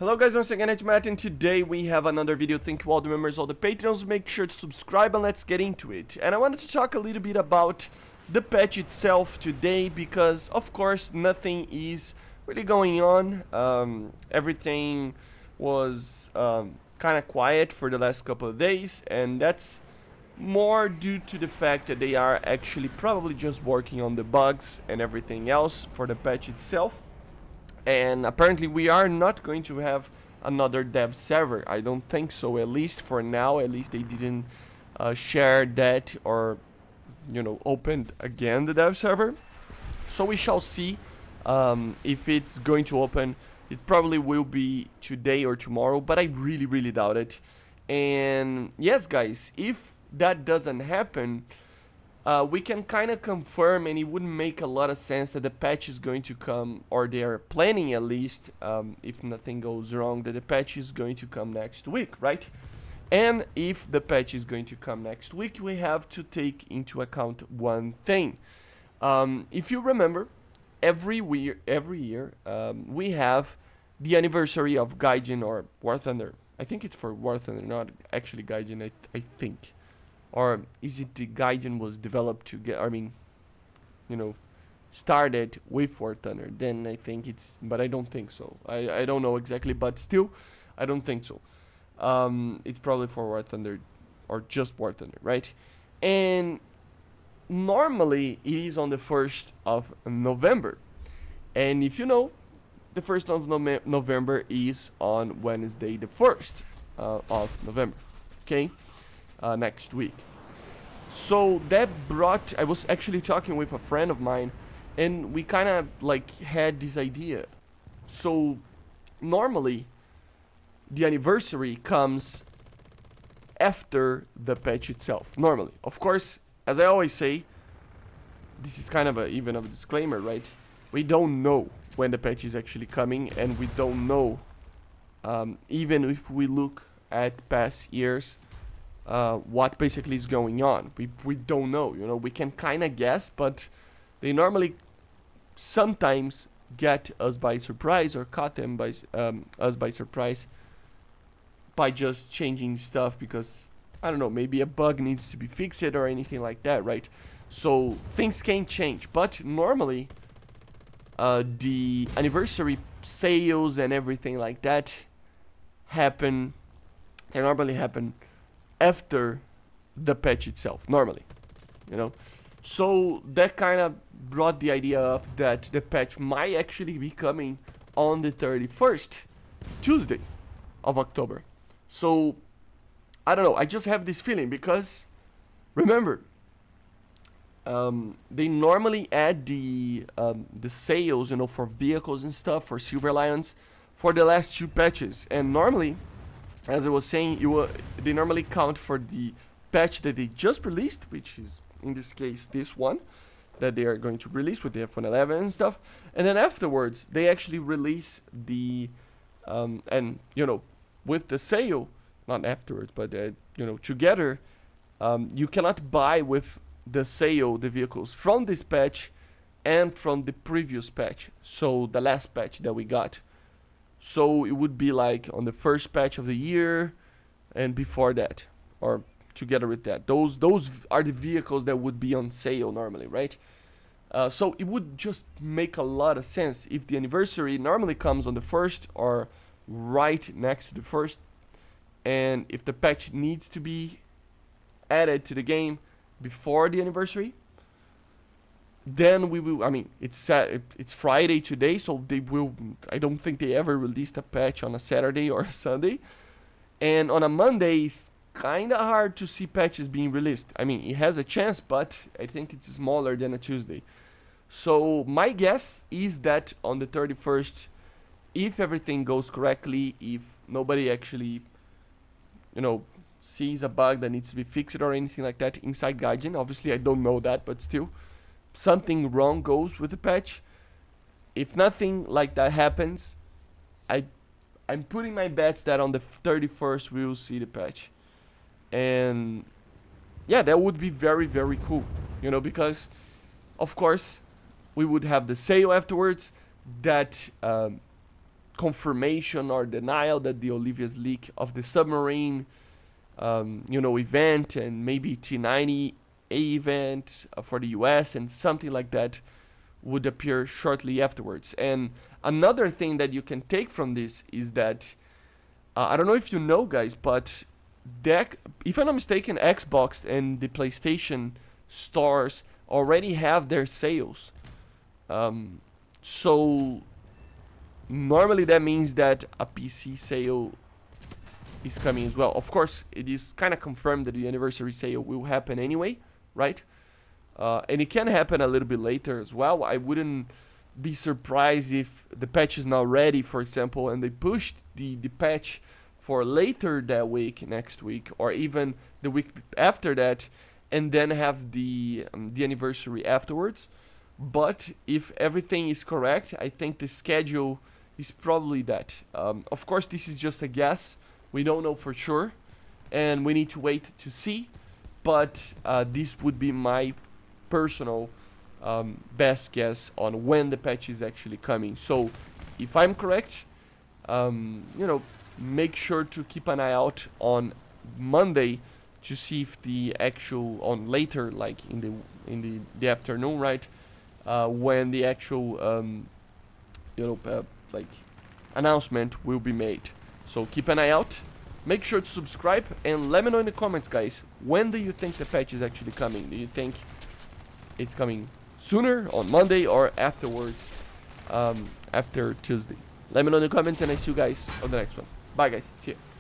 Hello guys, once again it's Matt, and today we have another video. Thank you all the members, all the patrons. Make sure to subscribe and let's get into it. And I wanted to talk a little bit about the patch itself today because of course nothing is really going on. Everything was kind of quiet for the last couple of days, and that's more due to the fact that they are actually probably just working on the bugs and everything else for the patch itself. And apparently we are not going to have another dev server. I don't think so, at least for now. At least they didn't share that or, you know, opened again the dev server. So we shall see if it's going to open. It probably will be today or tomorrow, but I really doubt it. And yes guys, if that doesn't happen, we can kind of confirm, and it wouldn't make a lot of sense, that the patch is going to come, or they are planning at least, if nothing goes wrong, that the patch is going to come next week, right? And if the patch is going to come next week, we have to take into account one thing. If you remember, every year we have the anniversary of Gaijin or War Thunder. I think it's for War Thunder, not actually Gaijin, I think. Or is it the Gaijin was developed to get, I mean, you know, started with War Thunder? Then I think it's, but I don't think so. I don't know exactly, but still, I don't think so. It's probably for War Thunder, or just War Thunder, right? And normally it is on the 1st of November. And if you know, the 1st of November is on Wednesday the 1st of November, okay? Next week. So that brought, I was actually talking with a friend of mine, and we kind of like had this idea. So normally the anniversary comes after the patch itself, normally. Of course, as I always say, this is kind of even a disclaimer, right? We don't know when the patch is actually coming, and we don't know, even if we look at past years, what basically is going on. We don't know, you know. We can kind of guess, but they normally sometimes get us by surprise, or caught them by us by surprise by just changing stuff because, I don't know, maybe a bug needs to be fixed or anything like that, right? So things can change, but normally the anniversary sales and everything like that happen. They normally happen after the patch itself, normally, you know. So that kind of brought the idea up that the patch might actually be coming on the 31st, Tuesday of October. So I don't know, I just have this feeling because remember, they normally add the sales, you know, for vehicles and stuff, for Silver Lions, for the last two patches. And normally, as I was saying, they normally count for the patch that they just released, which is in this case this one that they are going to release with the F111 and stuff. And then afterwards they actually release the and you know, with the sale, not afterwards, but you know, together, you cannot buy with the sale the vehicles from this patch and from the previous patch, so the last patch that we got. So it would be like on the first patch of the year and before that, or together with that. Those are the vehicles that would be on sale normally, right? So it would just make a lot of sense if the anniversary normally comes on the 1st or right next to the 1st, and if the patch needs to be added to the game before the anniversary, then we will, I mean, it's Friday today, so they will, I don't think they ever released a patch on a Saturday or a Sunday. And on a Monday, it's kind of hard to see patches being released. I mean, it has a chance, but I think it's smaller than a Tuesday. So my guess is that on the 31st, if everything goes correctly, if nobody actually, you know, sees a bug that needs to be fixed or anything like that inside Gaijin, obviously I don't know that, but still, something wrong goes with the patch. If nothing like that happens, I'm putting my bets that on the 31st we will see the patch. And yeah, that would be very cool, you know, because of course we would have the sale afterwards that confirmation or denial that the Olivia's leak of the submarine, you know, event, and maybe T90A event for the US and something like that would appear shortly afterwards. And another thing that you can take from this is that I don't know if you know, guys, but if I'm not mistaken, Xbox and the PlayStation stores already have their sales. So normally that means that a PC sale is coming as well. Of course, it is kind of confirmed that the anniversary sale will happen anyway, right? And it can happen a little bit later as well. I wouldn't be surprised if the patch is not ready, for example, and they pushed the patch for later that week, next week, or even the week after that, and then have the anniversary afterwards. But if everything is correct, I think the schedule is probably that. Of course, this is just a guess. We don't know for sure, and we need to wait to see. But this would be my personal best guess on when the patch is actually coming. So if I'm correct, you know, make sure to keep an eye out on Monday to see if the actual, on later, like in the afternoon, right, when the actual you know, like announcement will be made. So keep an eye out, make sure to subscribe, and let me know in the comments, guys, when do you think the patch is actually coming? Do you think it's coming sooner, on Monday, or afterwards, after Tuesday? Let me know in the comments, and I see you guys on the next one. Bye, guys. See you.